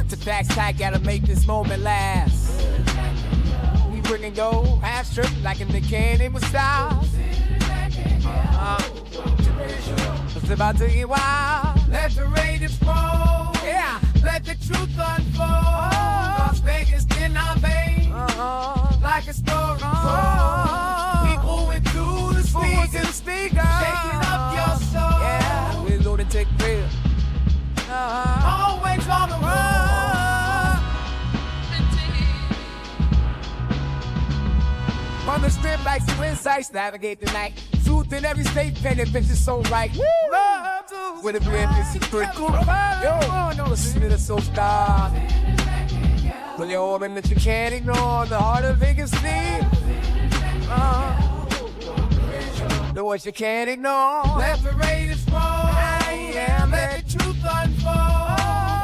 To facts tight, gotta make this moment last. We bringing go, half strip like in the candy with style. It's about to get wild. Let the raiders fall. Yeah, let the truth unfold. Las Vegas in our veins, like a story told. People went through the speakers, shaking up your soul. Yeah, we Lunatik real. Always on the run. On the strip like some insights, navigate the night. Truth in every state, pen and bitches so right. Love with a brand new secret. Yo, no, listen to the soul star. Pull your organ that you can't ignore. The heart of Vegas need. The words you can't ignore. Let the raiders fall. Yeah, let the truth unfold.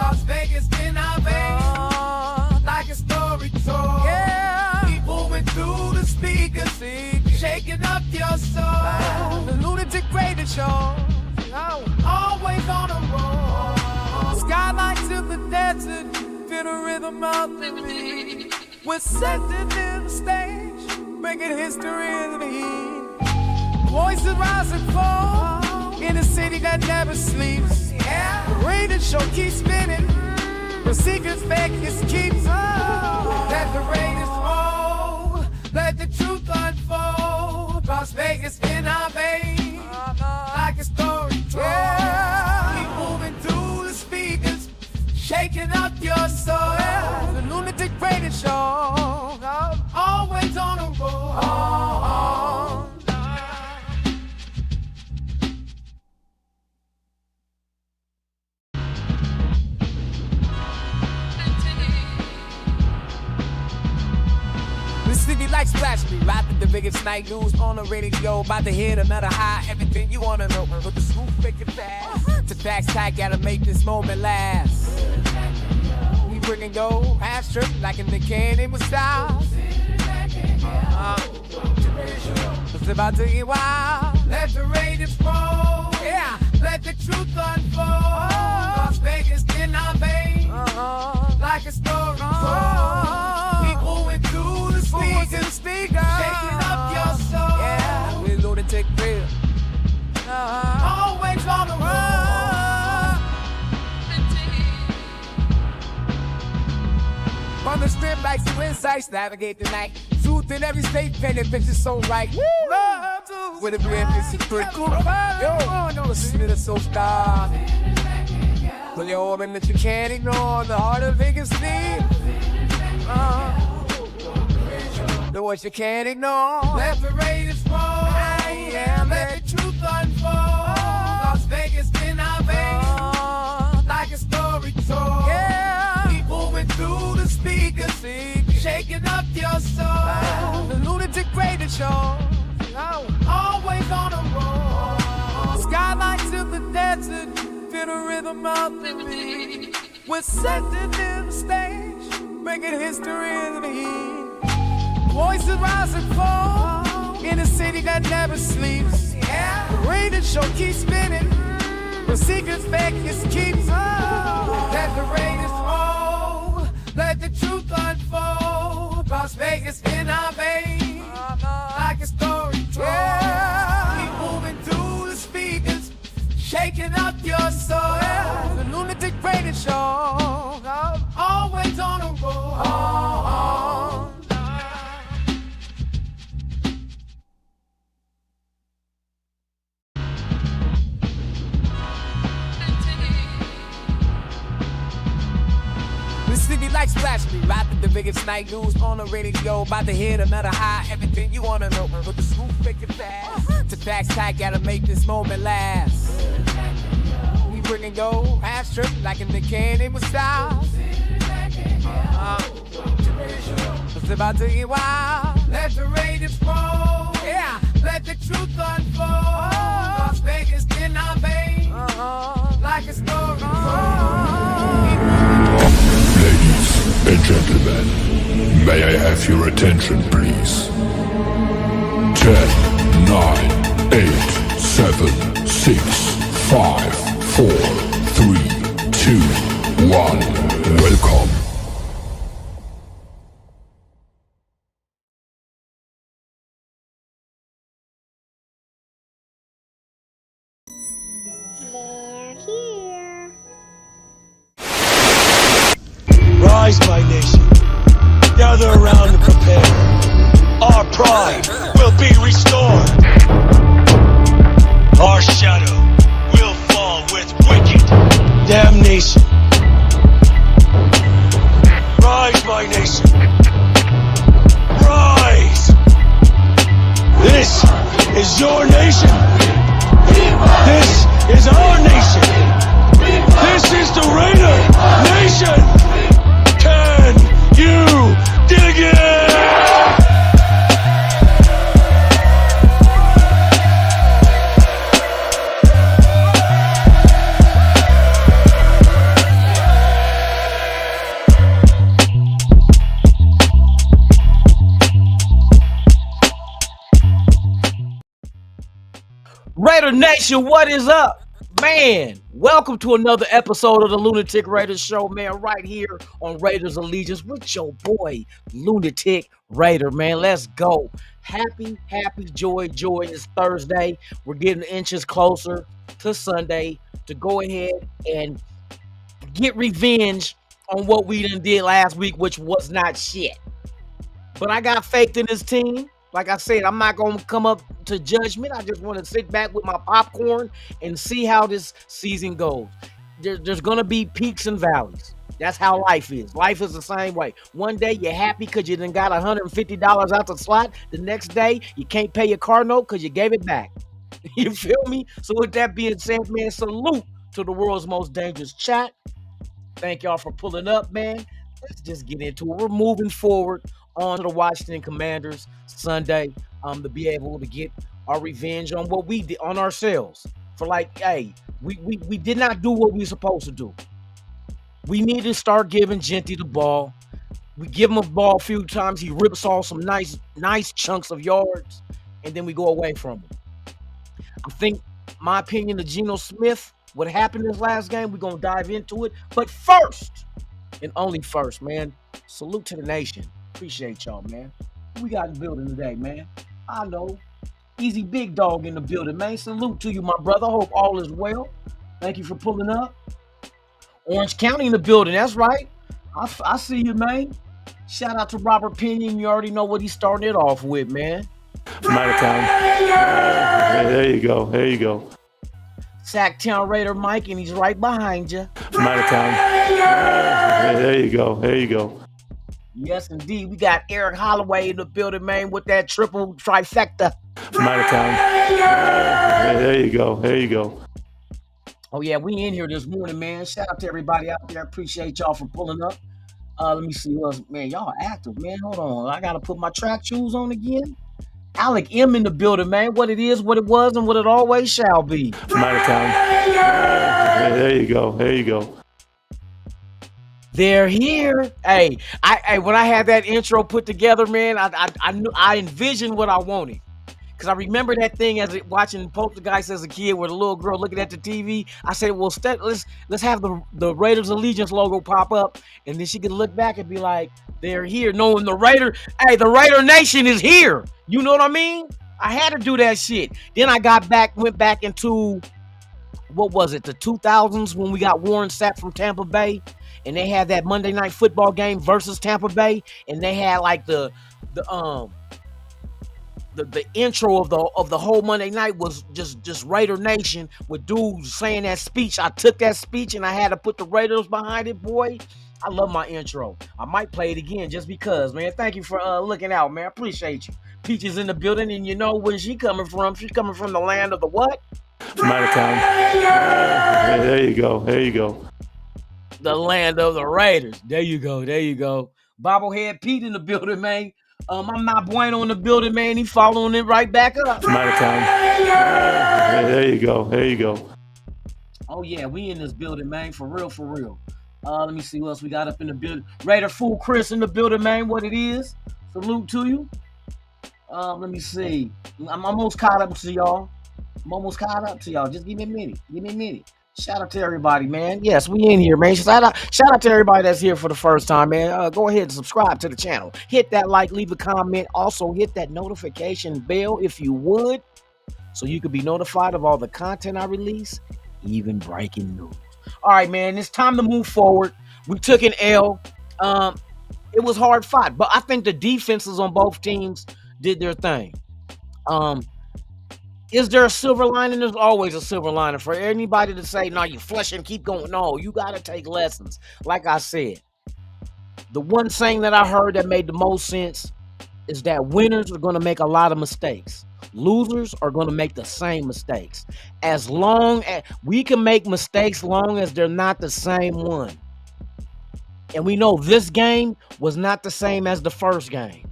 Las Vegas in our veins, like a story told. Yeah, people went through the speakers, shaking up your soul. The Lunatic Radio Show, always on the road. Skyline to the desert, feel the rhythm of the beat. We're setting in the stage, making history in the heat. Voices rise and fall in a city that never sleeps. Yeah, the radio show keeps spinning. The secrets Vegas keeps. Let the raiders roll. Let the truth unfold. Las Vegas in our veins, like a story told. Yeah, keep moving through the speakers, shaking up your soul. Yeah, the Lunatic Radio Show, always on the road. The city like splash me, rapping the biggest night news on the radio. About to hit another high, everything you wanna know. With the swoop, make it fast. To facts tight, gotta make this moment last. We bringing go, half strip like in the candy with style. It's about to get wild. Let the raiders fall. Yeah, let the truth unfold. Las Vegas in our veins, like a story told. People went through the speakers, shaking up your soul. Yeah, we Lunatic real. Always on the run. On the strip like some insights, navigate the night. Truth in every state, pen and bitches so right. Love with a brand new secret. Yo, no, listen to the soul star. Pull your organ that you can't ignore. The heart of Vegas need. The words you can't ignore. Let the raiders fall. Yeah, let the truth unfold. Las Vegas in our veins, like a story told. Yeah, people went through the speakers, shaking up your soul. The Lunatic Radio Show, always on the road. Skyline to the desert, feel the rhythm of the beat. We're setting in the stage, making history in the heat. Voices rise and fall in a city that never sleeps. Yeah, the radio show keeps spinning. The secrets Vegas keeps. Let the raiders roll. Let the truth unfold. Las Vegas in our veins, like a story told. Yeah, keep moving through the speakers, shaking up your soul. Yeah, the Lunatic Radio Show, always on the road. The city like splash me, rapping the biggest night news on the radio. About to hit another high, everything you wanna know. With the swoop, make it fast. To facts tight, gotta make this moment last. We bringing go, half strip like in the candy with style. It's about to get wild. Let the raiders fall. Yeah, let the truth unfold. Las Vegas in our veins, like a story told. Ladies and gentlemen, may I have your attention, please? 10, 9, 8, 7, 6, 5, 4, 3, 2, 1. Welcome. They're here. Rise, my nation. Gather around and prepare. Our pride will be restored. Our shadow will fall with wicked damnation. Rise, my nation. Rise. This is your nation. This is our nation. This is the Raider Nation. Can you dig it? Raider Nation, what is up? Man, welcome to another episode of the Lunatic Raiders Show, man, right here on Raiders Allegiance with your boy, Lunatic Raider, man. Let's go. Happy joy. It's Thursday. We're getting inches closer to Sunday to go ahead and get revenge on what we done did last week, which was not shit. But I got faith in this team. Like I said, I'm not going to come up to judgment. I just want to sit back with my popcorn and see how this season goes. There's going to be peaks and valleys. That's how life is. Life is the same way. One day you're happy because you done got $150 out the slot. The next day you can't pay your car note because you gave it back. You feel me? So with that being said, man, salute to the world's most dangerous chat. Thank y'all for pulling up, man. Let's just get into it. We're moving forward on to the Washington Commanders Sunday to be able to get our revenge on what we did on ourselves. For like, hey, we did not do what we were supposed to do. We need to start giving Genty the ball. We give him a ball a few times. He rips off some nice chunks of yards, and then we go away from him. I think, my opinion, of Geno Smith, what happened this last game, we're going to dive into it. But first, and only first, man, salute to the nation. Appreciate y'all, man. Who we got in the building today, man? I know. Easy Big Dog in the building, man. Salute to you, my brother. Hope all is well. Thank you for pulling up. Orange County in the building. That's right. I see you, man. Shout out to Robert Pinion. You already know what he's starting it off with, man. Town. There you go. Sacktown Raider Mike, and he's right behind you. Town. There you go. Yes, indeed. We got Eric Holloway in the building, man, with that triple trifecta. Town. There you go. Oh, yeah, we in here this morning, man. Shout out to everybody out there. Appreciate y'all for pulling up. Let me see who else. Man, y'all active, man. Hold on. I got to put my track shoes on again. Alec M in the building, man. What it is, what it was, and what it always shall be. Town. There you go. They're here. Hey, when I had that intro put together, man, I knew, I envisioned what I wanted. Because I remember that thing watching Poltergeist as a kid with a little girl looking at the TV. I said, well, let's have the Raiders Allegiance logo pop up. And then she could look back and be like, they're here. Knowing the Raider Nation is here. You know what I mean? I had to do that shit. Then I went back into, what was it, the 2000s when we got Warren Sapp from Tampa Bay. And they had that Monday Night Football game versus Tampa Bay. And they had like the intro of the whole Monday night was just Raider Nation with dudes saying that speech. I took that speech and I had to put the Raiders behind it, boy. I love my intro. I might play it again just because, man. Thank you for looking out, man. I appreciate you. Peach is in the building, and you know where she coming from. She's coming from the land of the what? Town. There you go. The land of the Raiders. There you go. Bobblehead Pete in the building, man. I'm not Bueno in the building, man. He following it right back up. Town. There you go. Oh, yeah, we in this building, man. For real. Let me see what else we got up in the building. Raider Fool Chris in the building, man. What it is. Salute to you. Let me see. I'm almost caught up to y'all. Just give me a minute. Shout out to everybody, man. Yes, we in here, man. Shout out to everybody that's here for the first time, man. Go ahead and subscribe to the channel. Hit that like, leave a comment. Also, hit that notification bell if you would, so you could be notified of all the content I release, even breaking news. All right, man. It's time to move forward. We took an L. It was hard fought, but I think the defenses on both teams did their thing. Is there a silver lining? There's always a silver lining for anybody to say, no, you flush and keep going. No, you got to take lessons. Like I said, the one saying that I heard that made the most sense is that winners are going to make a lot of mistakes. Losers are going to make the same mistakes. As long as we can make mistakes, long as they're not the same one. And we know this game was not the same as the first game.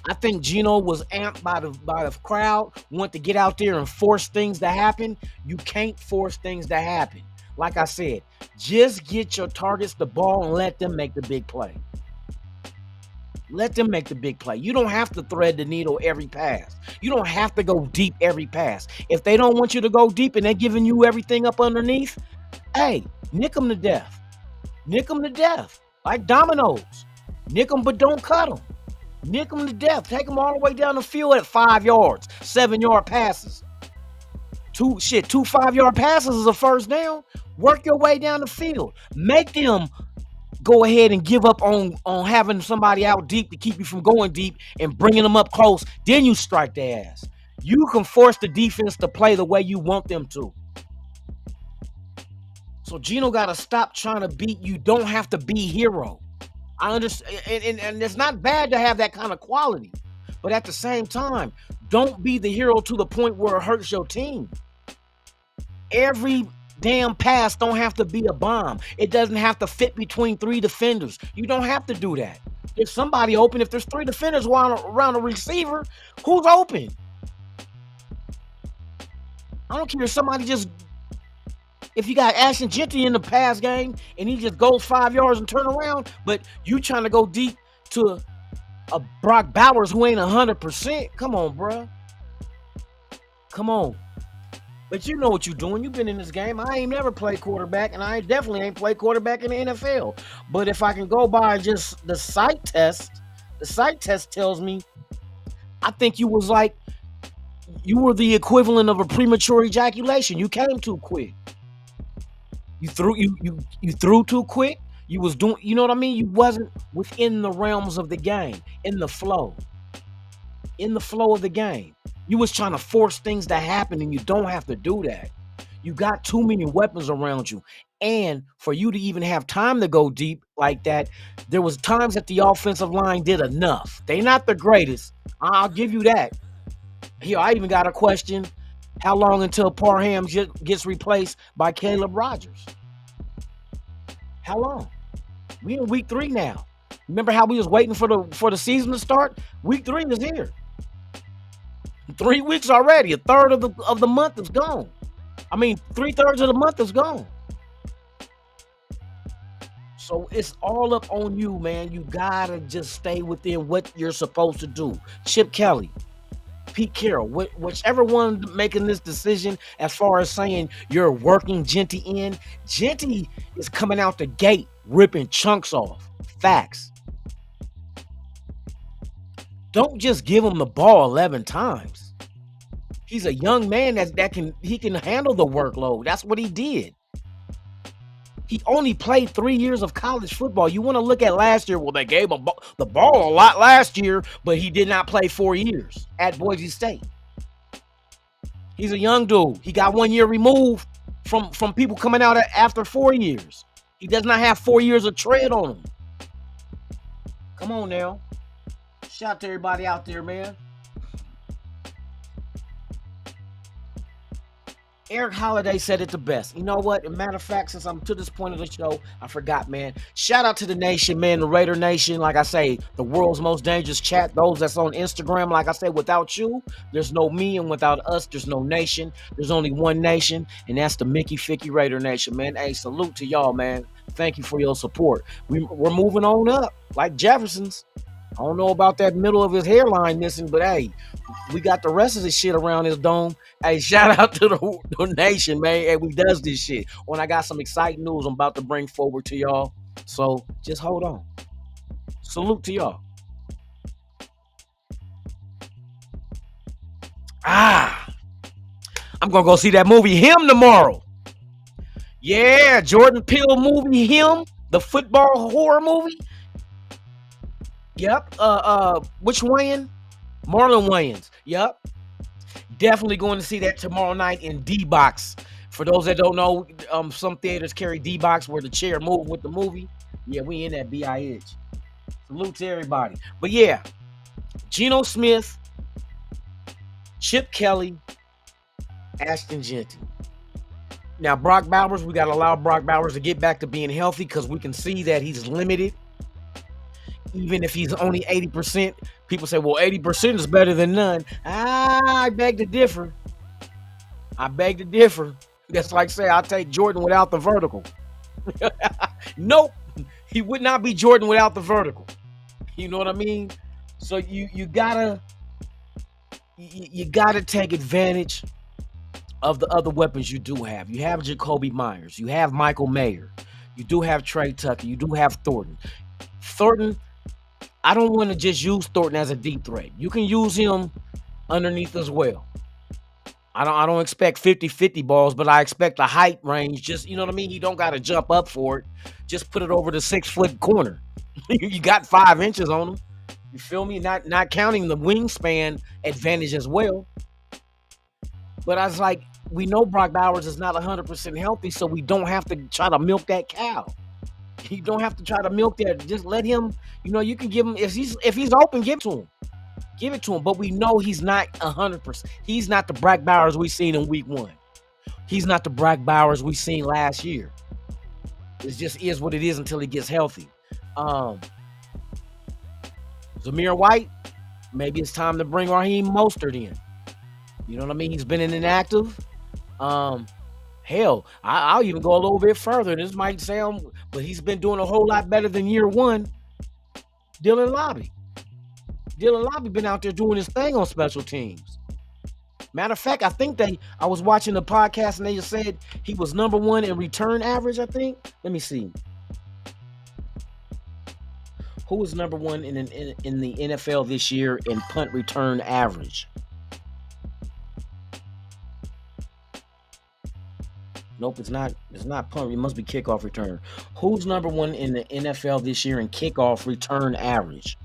I think Gino was amped by the crowd, want to get out there and force things to happen. You can't force things to happen. Like I said, just get your targets the ball and let them make the big play. Let them make the big play. You don't have to thread the needle every pass. You don't have to go deep every pass. If they don't want you to go deep and they're giving you everything up underneath, hey, nick them to death. Nick them to death. Like dominoes. Nick them, but don't cut them. Nick them to death. Take them all the way down the field at 5 yards. 7-yard passes. Two 5-yard passes is a first down. Work your way down the field. Make them go ahead and give up on having somebody out deep to keep you from going deep and bringing them up close. Then you strike their ass. You can force the defense to play the way you want them to. So Gino got to stop trying to beat. You don't have to be hero. I understand, and it's not bad to have that kind of quality, but at the same time, don't be the hero to the point where it hurts your team. Every damn pass don't have to be a bomb. It doesn't have to fit between 3 defenders. You don't have to do that. If somebody open, if there's 3 defenders around a receiver, who's open? I don't care if somebody just. If you got Ashton Genty in the pass game and he just goes 5 yards and turn around, but you trying to go deep to a Brock Bowers who ain't 100%, come on, bro. Come on. But you know what you're doing. You've been in this game. I ain't never played quarterback, and I definitely ain't played quarterback in the NFL. But if I can go by just the sight test tells me I think you was like, you were the equivalent of a premature ejaculation. You came too quick. You threw too quick. You was doing, you know what I mean? You wasn't within the realms of the game, in the flow of the game. You was trying to force things to happen, and you don't have to do that. You got too many weapons around you. And for you to even have time to go deep like that, there was times that the offensive line did enough. They not the greatest. I'll give you that. Here, I even got a question. How long until Parham gets replaced by Caleb Rogers? How long? We in week 3 now. Remember how we was waiting for the season to start? Week 3 is here. 3 weeks already. A third of the month is gone. I mean, 3/3 of the month is gone. So it's all up on you, man. You gotta just stay within what you're supposed to do. Chip Kelly, Pete Carroll, whichever one making this decision as far as saying you're working Genty in, Genty is coming out the gate ripping chunks off. Facts. Don't just give him the ball 11 times. He's a young man that can handle the workload. That's what he did. He only played 3 years of college football. You want to look at last year? Well, they gave him the ball a lot last year, but he did not play 4 years at Boise State. He's a young dude. He got 1 year removed from people coming out after 4 years. He does not have 4 years of tread on him. Come on now. Shout out to everybody out there, man. Eric Holiday said it the best. You know what? As a matter of fact, since I'm to this point of the show, I forgot, man. Shout out to the nation, man, the Raider Nation. Like I say, the world's most dangerous chat. Those that's on Instagram, like I say, without you, there's no me, and without us, there's no nation. There's only one nation, and that's the Mickey Ficky Raider Nation, man. Hey, salute to y'all, man. Thank you for your support. We're moving on up like Jeffersons. I don't know about that middle of his hairline missing, but hey, we got the rest of the shit around his dome. Hey, shout out to the nation, man. Hey, we does this shit. When I got some exciting news I'm about to bring forward to y'all. So just hold on. Salute to y'all. I'm gonna go see that movie Him tomorrow. Yeah, Jordan Peele movie Him, the football horror movie. Yep. Which Wayans? Marlon Wayans. Yep. Definitely going to see that tomorrow night in D-Box. For those that don't know, some theaters carry D-Box where the chair move with the movie. Yeah, we in that BIH. Salute to everybody. But yeah, Geno Smith, Chip Kelly, Ashton Genty. Now, Brock Bowers, we got to allow Brock Bowers to get back to being healthy because we can see that he's limited. Even if he's only 80%, people say, well, 80% is better than none. I beg to differ. That's like say I'll take Jordan without the vertical. Nope. He would not be Jordan without the vertical. You know what I mean? So you gotta take advantage of the other weapons you do have. You have Jacoby Myers. You have Michael Mayer. You do have Trey Tucker. You do have Thornton. I don't want to just use Thornton as a deep threat. You can use him underneath as well. I don't expect 50-50 balls, but I expect the height range. Just, you know what I mean? You don't got to jump up for it. Just put it over the 6-foot corner. You got 5 inches on him. You feel me? Not counting the wingspan advantage as well. But I was like, we know Brock Bowers is not 100% healthy, so we don't have to try to milk that cow. You don't have to try to milk that. Just let him, you can give him, if he's open, give it to him. Give it to him. But we know he's not 100%. He's not the Brock Bowers we seen in week 1. He's not the Brock Bowers we seen last year. It just is what it is until he gets healthy. Zamir White, maybe it's time to bring Raheem Mostert in. You know what I mean? He's been inactive. Hell, I'll even go a little bit further. This might sound, but he's been doing a whole lot better than year 1. Dylan Lobby been out there doing his thing on special teams. Matter of fact, I was watching the podcast and they just said he was number 1 in return average, I think. Let me see. Who was number 1 in the NFL this year in punt return average? Nope, it's not punt. It must be kickoff return. Who's number 1 in the NFL this year in kickoff return average?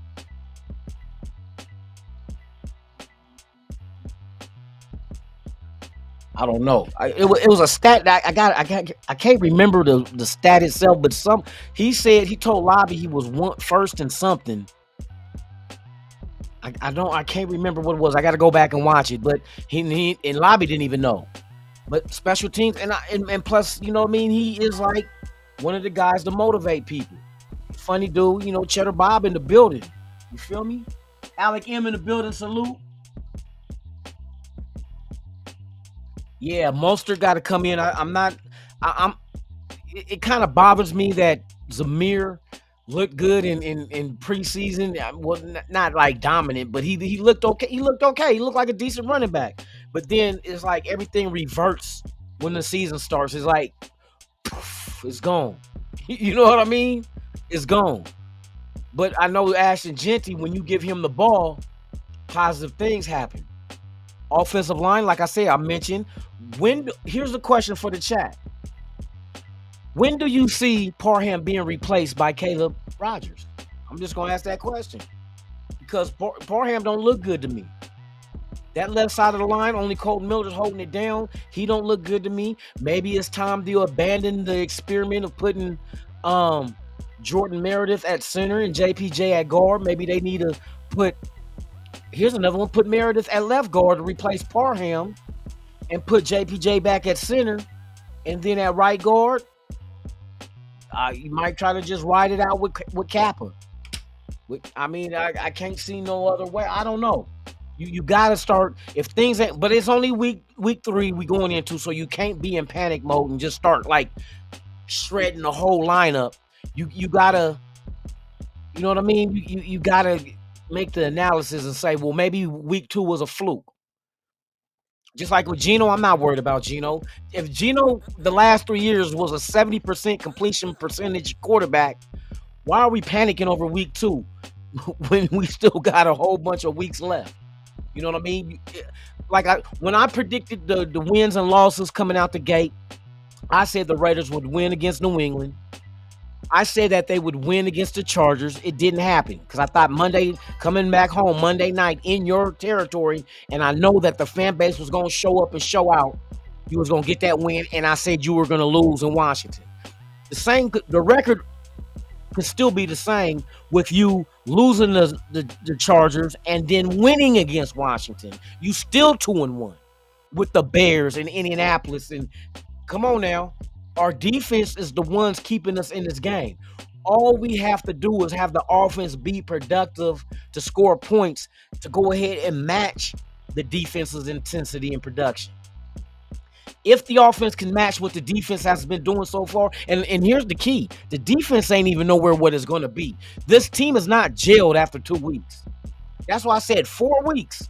I don't know. It was a stat that I can't remember the stat itself, but he told Lobby he was first in something. I can't remember what it was. I got to go back and watch it, but he and Lobby didn't even know. But special teams and plus, you know what I mean, he is like one of the guys to motivate people. Funny dude, Cheddar Bob in the building. You feel me? Alec M in the building, salute. Yeah, Mostert got to come in. It kind of bothers me that Zamir looked good in preseason. Well, not like dominant, but he looked okay. He looked like a decent running back. But then it's like everything reverts when the season starts. It's like, poof, it's gone. You know what I mean? It's gone. But I know Ashton Genty, when you give him the ball, positive things happen. Offensive line, like I said, I mentioned. Here's the question for the chat. When do you see Parham being replaced by Caleb Rogers? I'm just going to ask that question. Because Parham don't look good to me. That left side of the line, only Colton Miller's holding it down. He don't look good to me. Maybe it's time to abandon the experiment of putting Jordan Meredith at center and JPJ at guard. Maybe they need to here's another one, put Meredith at left guard to replace Parham and put JPJ back at center. And then at right guard, you might try to just ride it out with Kappa. I can't see no other way. I don't know. You got to start, if things ain't, but it's only week 3 we going into, so you can't be in panic mode and just start like shredding the whole lineup. You got to, you know what I mean? You got to make the analysis and say, well, maybe week 2 was a fluke. Just like with Geno, I'm not worried about Geno. If Geno the last 3 years was a 70% completion percentage quarterback, why are we panicking over week 2 when we still got a whole bunch of weeks left? You know what I mean? Like when I predicted the wins and losses coming out the gate, I said the Raiders would win against New England. I said that they would win against the Chargers. It didn't happen because I thought Monday, coming back home Monday night in your territory, and I know that the fan base was going to show up and show out. You was going to get that win, and I said you were going to lose in Washington. The record could still be the same with you losing the Chargers and then winning against Washington. You still 2-1 with the Bears in Indianapolis. And come on now. Our defense is the ones keeping us in this game. All we have to do is have the offense be productive to score points, to go ahead and match the defense's intensity and production. If the offense can match what the defense has been doing so far, and here's the key, the defense ain't even nowhere what it's going to be. This team is not jailed after 2 weeks. That's why I said 4 weeks,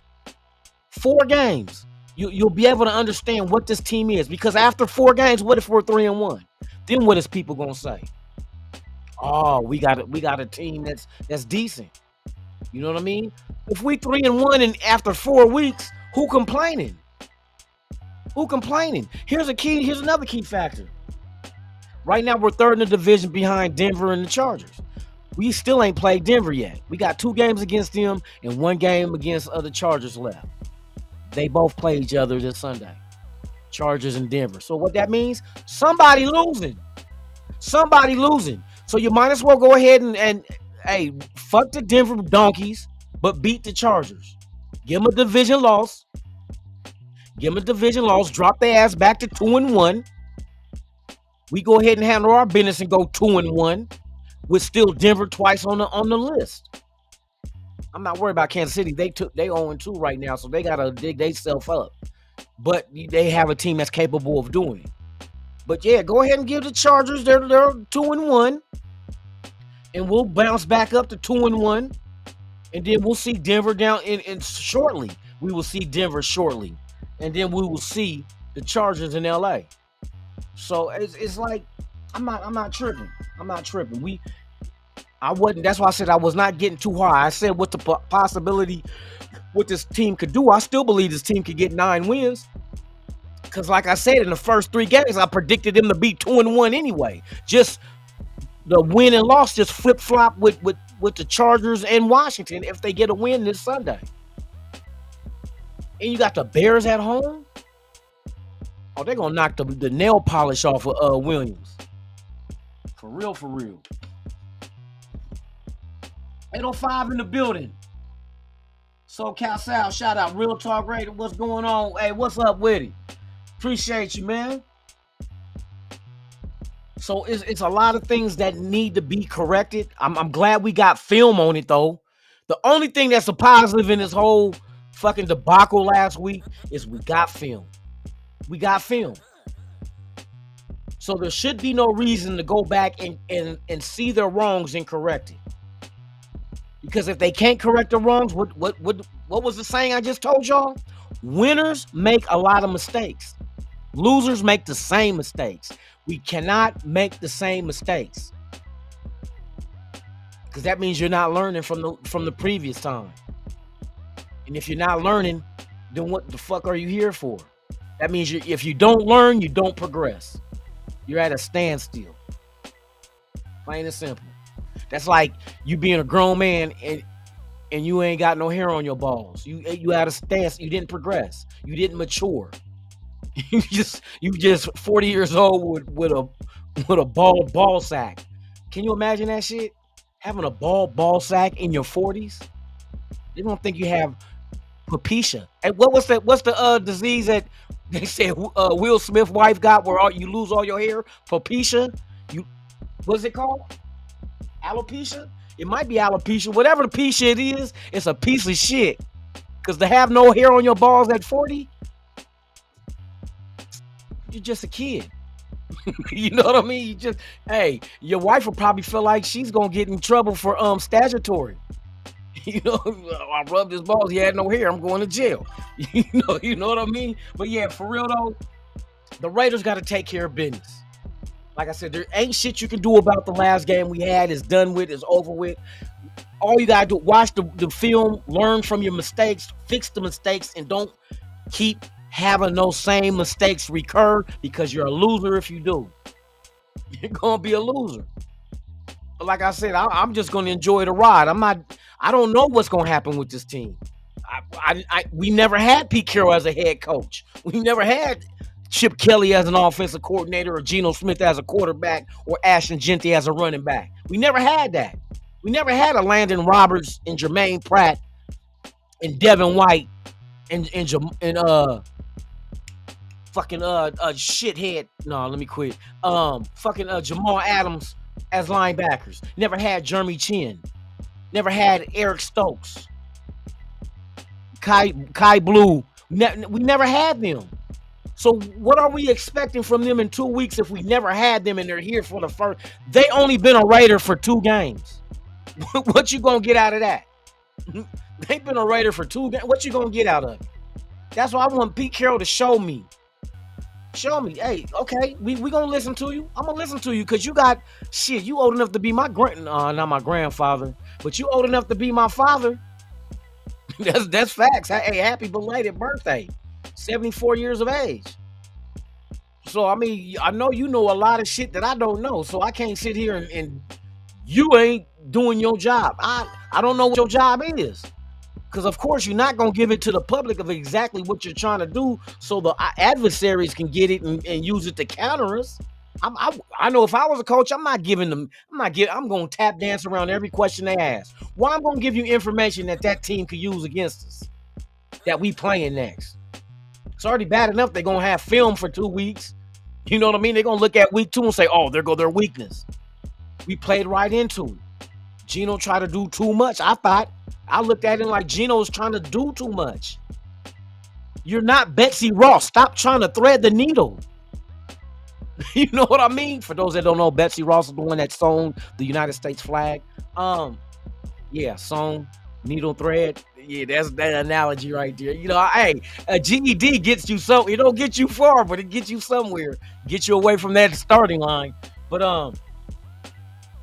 4 games. You'll be able to understand what this team is, because after 4 games, what if we're 3-1? Then what is people gonna say? Oh, we got a team that's decent. You know what I mean? If we 3-1 and after 4 weeks, who complaining? Who complaining? Here's another key factor. Right now, we're 3rd in the division behind Denver and the Chargers. We still ain't played Denver yet. We got 2 games against them and 1 game against other Chargers left. They both play each other this Sunday. Chargers and Denver. So what that means? Somebody losing. Somebody losing. So you might as well go ahead and hey, fuck the Denver Donkeys, but beat the Chargers. Give them a division loss. Give them a division loss. Drop their ass back to 2-1. We go ahead and handle our business and go 2-1 with still Denver twice on the list. I'm not worried about Kansas City. They 0-2 right now, so they gotta dig themselves up. But they have a team that's capable of doing it. But yeah, go ahead and give the Chargers. They're 2-1, and we'll bounce back up to 2-1, and then we'll see Denver down in shortly. We will see Denver shortly, and then we will see the Chargers in LA. So it's like I'm not tripping. I'm not tripping. I wasn't. That's why I said I was not getting too high. I said what the possibility, what this team could do. I still believe this team could get 9 wins. Because like I said, in the first 3 games, I predicted them to be 2-1 anyway. Just the win and loss just flip-flop with the Chargers and Washington if they get a win this Sunday. And you got the Bears at home. Oh, they're going to knock the nail polish off of Williams. For real, for real. 805 in the building. So Cal Sal, shout out. Real Talk Radio. What's going on? Hey, what's up with it? Appreciate you, man. So it's a lot of things that need to be corrected. I'm glad we got film on it, though. The only thing that's a positive in this whole fucking debacle last week is we got film. We got film. So there should be no reason to go back and see their wrongs and correct it. Because if they can't correct the wrongs, what was the saying I just told y'all? Winners make a lot of mistakes. Losers make the same mistakes. We cannot make the same mistakes. Because that means you're not learning from the previous time. And if you're not learning, then what the fuck are you here for? That means if you don't learn, you don't progress. You're at a standstill. Plain and simple. That's like you being a grown man and you ain't got no hair on your balls. You at a stance. You didn't progress. You didn't mature. You just 40 years old with a bald ball sack. Can you imagine that shit? Having a bald ball sack in your 40s? They don't think you have alopecia. And what's the disease that they said Will Smith's wife got where you lose all your hair? Alopecia? What's it called? Alopecia? It might be alopecia. Whatever the piece shit is, it's a piece of shit. Because to have no hair on your balls at 40, you're just a kid. You know what I mean? Your wife will probably feel like she's gonna get in trouble for statutory. You know, I rubbed his balls. He had no hair. I'm going to jail. You know what I mean? But yeah, for real though, the Raiders got to take care of business. Like I said, there ain't shit you can do about the last game we had. It's done with. It's over with. All you gotta do, watch the film, learn from your mistakes, fix the mistakes, and don't keep having those same mistakes recur, because you're a loser if you do. You're gonna be a loser. But like I said, I'm just gonna enjoy the ride. I don't know what's gonna happen with this team. We never had Pete Carroll as a head coach. We never had Chip Kelly as an offensive coordinator, or Geno Smith as a quarterback, or Ashton Jeanty as a running back. We never had that. We never had a Landon Roberts and Jermaine Pratt and Devin White and shithead. No, let me quit. Jamal Adams as linebackers. Never had Jeremy Chin. Never had Eric Stokes. Kai Blue. We never had them. So what are we expecting from them in 2 weeks if we never had them and they're here for the first? They only been a Raider for 2 games. What you gonna get out of that? They've been a Raider for 2 games. What you gonna get out of it? That's why I want Pete Carroll to show me. Show me. Hey, okay, we gonna listen to you. I'm gonna listen to you because you got shit. You old enough to be my not my grandfather, but you old enough to be my father. That's facts. Hey, happy belated birthday. 74 years of age. So I mean, I know you know a lot of shit that I don't know. So I can't sit here and you ain't doing your job. I don't know what your job is. Because of course you're not gonna give it to the public of exactly what you're trying to do, so the adversaries can get it and use it to counter us. I know if I was a coach, I'm gonna tap dance around every question they ask. Why I'm gonna give you information that team could use against us, that we playing next. It's already bad enough they're gonna have film for 2 weeks. You know what I mean? They're gonna look at week 2 and say, oh, there go their weakness. We played right into it. Geno tried to do too much. I looked at him like Geno's trying to do too much. You're not Betsy Ross. Stop trying to thread the needle. You know what I mean? For those that don't know, Betsy Ross is the one that sewn the United States flag. Yeah, sewn, needle, thread. Yeah, that's that analogy right there. You know, hey, a GED gets you so, it don't get you far, but it gets you somewhere. Get you away from that starting line. But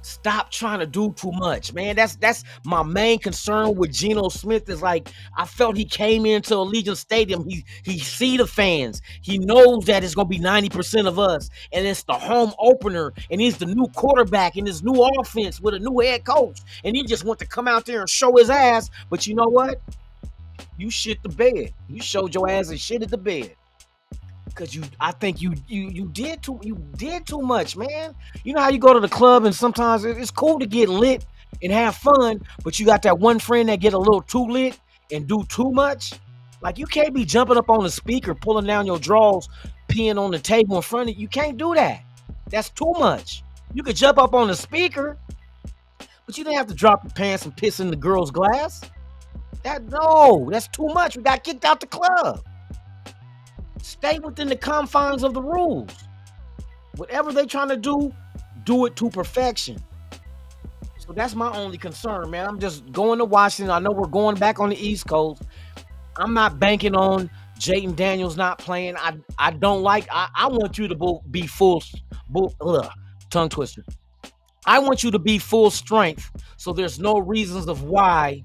stop trying to do too much, man. That's my main concern with Geno Smith. Is like, I felt he came into Allegiant Stadium. He see the fans. He knows that it's gonna be 90% of us, and it's the home opener, and he's the new quarterback in his new offense with a new head coach, and he just want to come out there and show his ass. But you know what? You shit the bed. You showed your ass and shit at the bed. Because I think you did too much, man. You know how you go to the club and sometimes it's cool to get lit and have fun, but you got that one friend that get a little too lit and do too much. Like, you can't be jumping up on the speaker, pulling down your drawers, peeing on the table in front of you. You can't do that. That's too much. You could jump up on the speaker, but you didn't have to drop your pants and piss in the girl's glass. That's too much. We got kicked out the club. Stay within the confines of the rules. Whatever they trying to do it to perfection. So that's my only concern, man. I'm just going to Washington. I know we're going back on the East Coast. I'm not banking on Jayden Daniels not playing. I don't like. I want you to be full tongue twister. I want you to be full strength, so there's no reasons of why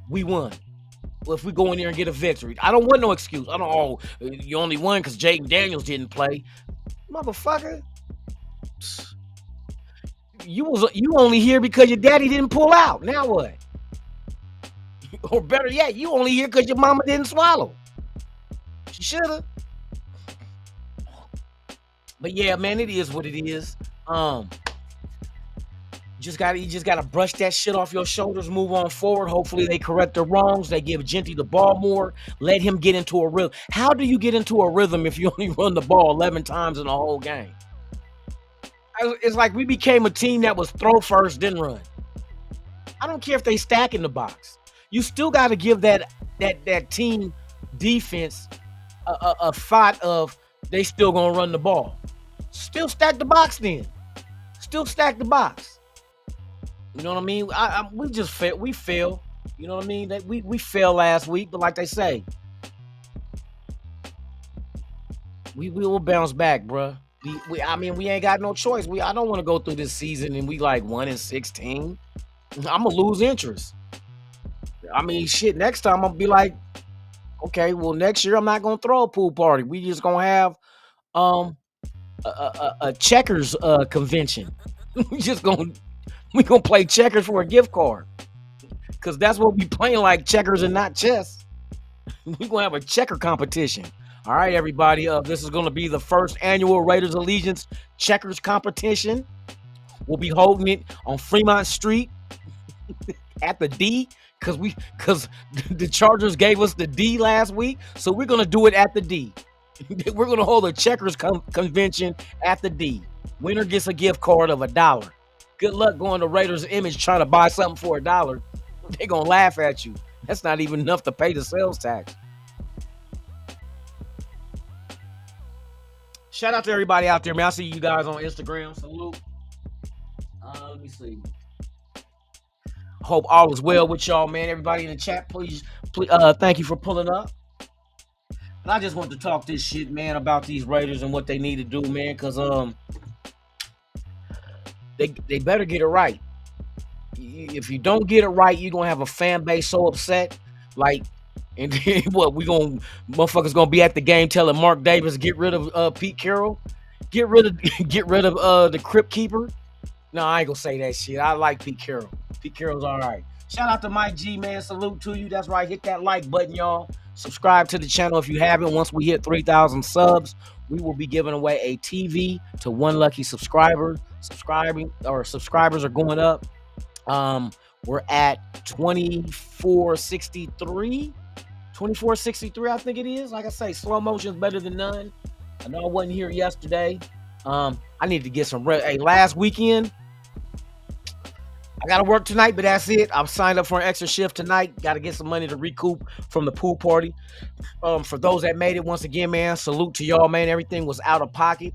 we won. Well, if we go in there and get a victory, I don't want no excuse. You only won because Jayden Daniels didn't play. Motherfucker. You only here because your daddy didn't pull out. Now what? Or better yet, you only here because your mama didn't swallow. She should have. But yeah, man, it is what it is. You just gotta brush that shit off your shoulders, move on forward. Hopefully they correct their wrongs. They give Jeanty the ball more. Let him get into a rhythm. How do you get into a rhythm if you only run the ball 11 times in the whole game? It's like we became a team that was throw first, then run. I don't care if they stack in the box. You still got to give that team defense a thought of they still gonna run the ball. Still stack the box then. Still stack the box. You know what I mean? We just fail. We fail. You know what I mean? That we failed last week, but like they say, we will bounce back, bruh. I mean, we ain't got no choice. I don't want to go through this season and we like 1-16. I'm gonna lose interest. I mean, shit. Next time I'll be like, okay, well, next year I'm not gonna throw a pool party. We just gonna have um a checkers convention. We gonna play checkers for a gift card because that's what we playing, like checkers and not chess. We gonna have a checker competition. All right, everybody. This is gonna be the first annual Raiders Allegiance checkers competition. We'll be holding it on Fremont Street at the D because the Chargers gave us the D last week, so we're gonna do it at the D. We're gonna hold a checkers convention at the D. Winner gets a gift card of $1. Good luck going to Raiders Image trying to buy something for $1. They're gonna laugh at you. That's not even enough to pay the sales tax. Shout out to everybody out there, man. I see you guys on Instagram. Salute. Let me see. Hope all is well with y'all, man. Everybody in the chat, please, thank you for pulling up. And I just want to talk this shit, man, about these Raiders and what they need to do, man, because they better get it right. If you don't get it right, you're gonna have a fan base so upset, like, and then what motherfuckers gonna be at the game telling Mark Davis get rid of Pete Carroll, get rid of the Crypt Keeper. No, I ain't gonna say that shit. I like Pete Carroll. Pete Carroll's all right. Shout out to Mike G, man. Salute to you. That's right. Hit that like button, y'all. Subscribe to the channel if you haven't. Once we hit 3,000 subs, we will be giving away a TV to one lucky subscriber. Subscribers are going up. We're at 2463. 2463, I think it is. Like I say, slow motion is better than none. I know I wasn't here yesterday. I need to get some last weekend. I gotta work tonight, but that's it. I'm signed up for an extra shift tonight. Gotta get some money to recoup from the pool party. For those that made it, once again, man, salute to y'all, man. Everything was out of pocket.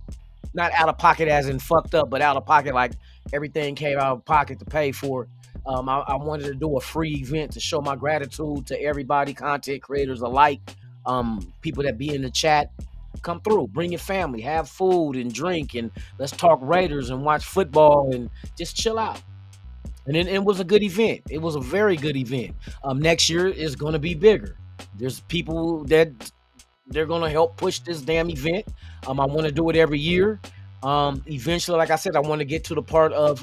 Not out of pocket as in fucked up, but out of pocket like everything came out of pocket to pay for it. I wanted to do a free event to show my gratitude to everybody, content creators alike, people that be in the chat. Come through, bring your family, have food and drink, and let's talk Raiders and watch football and just chill out. And it was a good event. It was a very good event. Next year is going to be bigger. There's people that they're going to help push this damn event. I want to do it every year. Eventually, like I said, I want to get to the part of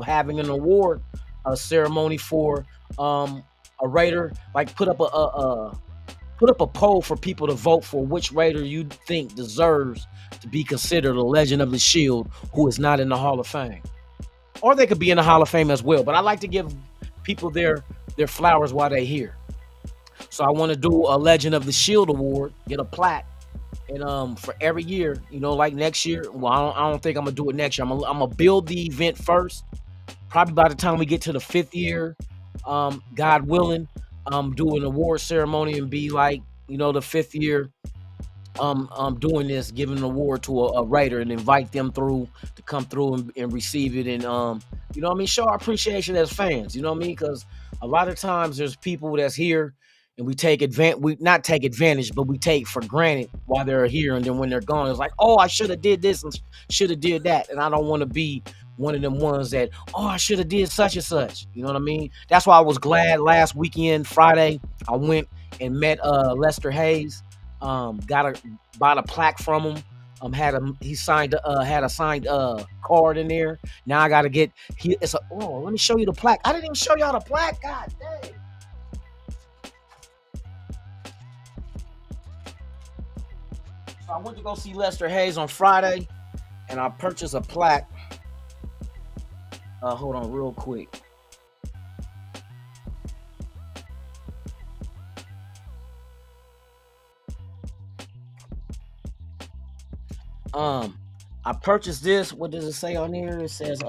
having an award ceremony for a Raider. Like put up a poll for people to vote for which Raider you think deserves to be considered a Legend of the Shield who is not in the Hall of Fame. Or they could be in the Hall of Fame as well. But I like to give people their flowers while they're here. So I want to do a Legend of the Shield award, get a plaque, and for every year, like next year. Well, I don't think I'm gonna do it next year. I'm gonna build the event first. Probably by the time we get to the 5th year, God willing, do an award ceremony and be like, the 5th year. Doing this, giving an award to a Raider and invite them through to come through and receive it, and show our appreciation as fans. You know what I mean? Because a lot of times there's people that's here and we not take advantage, but we take for granted while they're here, and then when they're gone, it's like, oh, I should have did this and should have did that, and I don't want to be one of them ones that, oh, I should have did such and such. You know what I mean? That's why I was glad last weekend, Friday, I went and met Lester Hayes. Bought a plaque from him. Had a signed card in there. Now I gotta get let me show you the plaque. I didn't even show y'all the plaque. God dang. So I went to go see Lester Hayes on Friday, and I purchased a plaque. Hold on real quick. I purchased this. What does it say on here? It says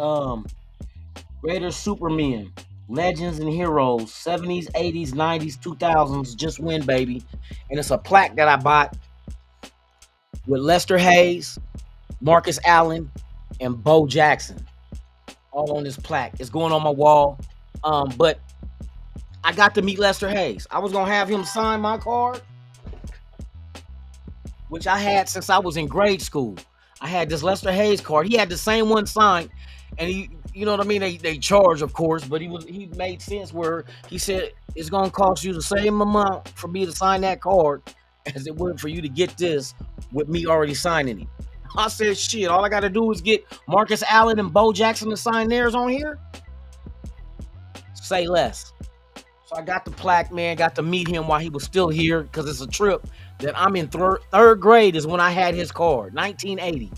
Raiders Supermen, Legends and Heroes, 70s, 80s, 90s, 2000s, just win, baby. And it's a plaque that I bought with Lester Hayes, Marcus Allen, and Bo Jackson. all on this plaque. It's going on my wall. But I got to meet Lester Hayes. I was gonna have him sign my card, which I had since I was in grade school. I had this Lester Hayes card. He had the same one signed, and you know what I mean? They charge, of course, but he made sense where he said it's gonna cost you the same amount for me to sign that card as it would for you to get this with me already signing it. I said, shit, all I gotta do is get Marcus Allen and Bo Jackson to sign theirs on here. Say less. So I got the plaque, man, got to meet him while he was still here, because it's a trip that I'm in third grade is when I had his card, 1980.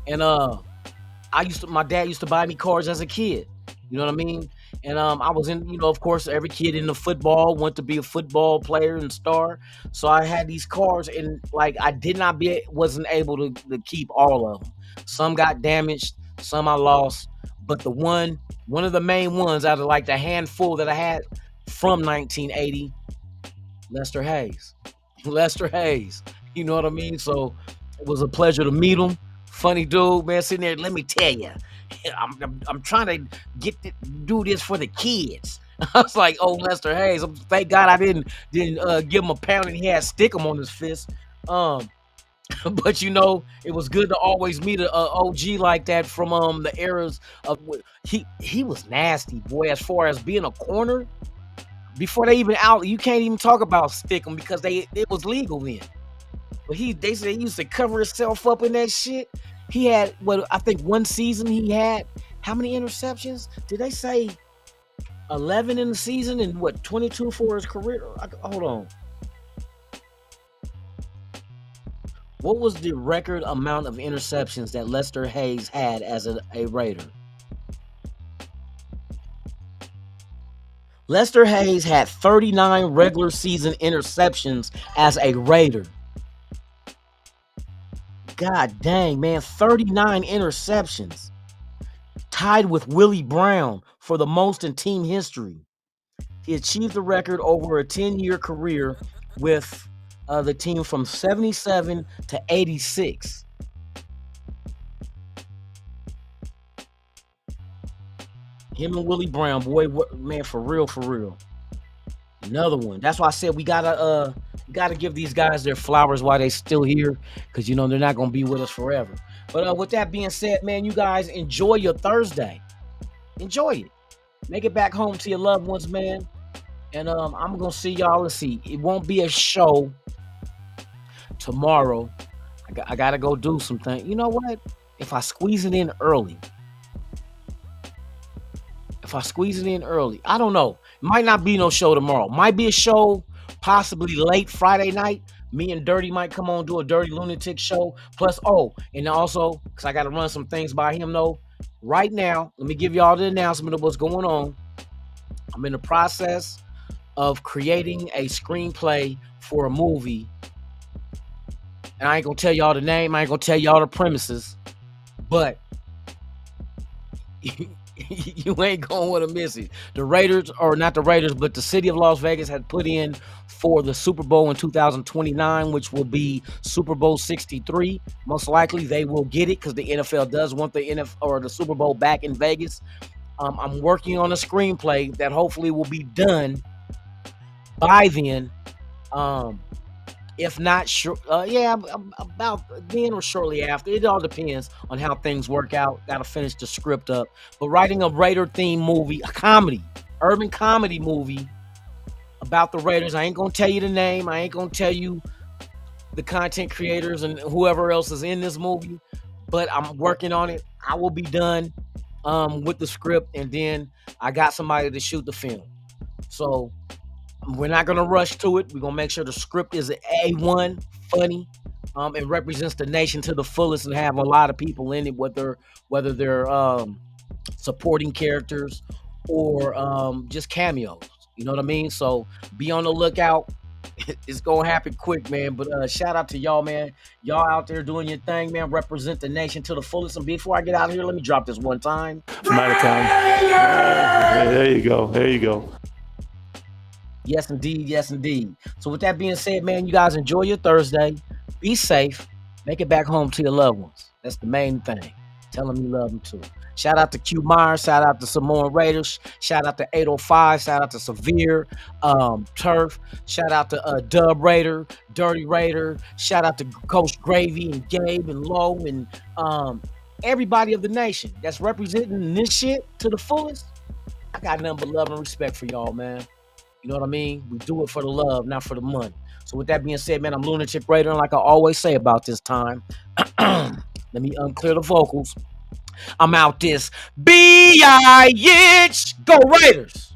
And my dad used to buy me cards as a kid. You know what I mean? And I was in, you know, of course, every kid in the football went to be a football player and star. So I had these cards, and like I wasn't able to keep all of them. Some got damaged, some I lost. But the one of the main ones out of like the handful that I had from 1980, Lester Hayes. Lester Hayes. You know what I mean? So it was a pleasure to meet him. Funny dude, man, sitting there. Let me tell you, I'm trying to do this for the kids. I was like, oh, Lester Hayes. Thank God I didn't give him a pound and he had stick him on his fist. But you know, it was good to always meet a OG like that from the eras of he was nasty, boy. As far as being a corner, before they even out, you can't even talk about stick 'em because it was legal then. But they said he used to cover himself up in that shit. He had I think one season he had how many interceptions? Did they say 11 in the season and 22 for his career? Hold on. What was the record amount of interceptions that Lester Hayes had as a Raider? Lester Hayes had 39 regular season interceptions as a Raider. God dang, man, 39 interceptions. Tied with Willie Brown for the most in team history. He achieved the record over a 10-year career with the team from 77 to 86. Him and Willie Brown, boy, man, for real. Another one. That's why I said we gotta give these guys their flowers while they still here, because you know they're not gonna be with us forever. But with that being said, man, you guys enjoy your Thursday. Enjoy it. Make it back home to your loved ones, man. And I'm gonna see y'all. Let's see. It won't be a show tomorrow. I gotta go do something. You know what? If I squeeze it in early, I don't know. Might not be no show tomorrow. Might be a show possibly late Friday night. Me and Dirty might come on, do a Dirty Lunatic show. Plus, and also, because I got to run some things by him, though. Right now, let me give y'all the announcement of what's going on. I'm in the process of creating a screenplay for a movie. And I ain't going to tell y'all the name. I ain't going to tell y'all the premises. But you ain't going to want to miss it. The Raiders, or not the Raiders, but the city of Las Vegas had put in for the Super Bowl in 2029, which will be Super Bowl 63. Most likely they will get it because the NFL does want the NFL or the Super Bowl back in Vegas. I'm working on a screenplay that hopefully will be done by then. If not sure, about then or shortly after. It all depends on how things work out. Got to finish the script up. But writing a Raider themed movie, a comedy, urban comedy movie about the Raiders. I ain't gonna tell you the name. I ain't gonna tell you the content creators and whoever else is in this movie. But I'm working on it. I will be done with the script, and then I got somebody to shoot the film. So we're not going to rush to it. We're going to make sure the script is A1, funny, and represents the nation to the fullest and have a lot of people in it, whether they're supporting characters or just cameos. You know what I mean? So be on the lookout. It's going to happen quick, man. But shout out to y'all, man. Y'all out there doing your thing, man. Represent the nation to the fullest. And before I get out of here, let me drop this one time. From out of town. There you go. Yes, indeed. So with that being said, man, you guys enjoy your Thursday. Be safe. Make it back home to your loved ones. That's the main thing. Tell them you love them too. Shout out to Q Myers. Shout out to Samoan Raiders. Shout out to 805. Shout out to Severe, Turf. Shout out to Dub Raider, Dirty Raider. Shout out to Coach Gravy and Gabe and Low and everybody of the nation that's representing this shit to the fullest. I got nothing but love and respect for y'all, man. You know what I mean? We do it for the love, not for the money. So with that being said, man, I'm Lunatic Raider, and like I always say about this time, let me unclear the vocals. I'm out this bitch. Go Raiders!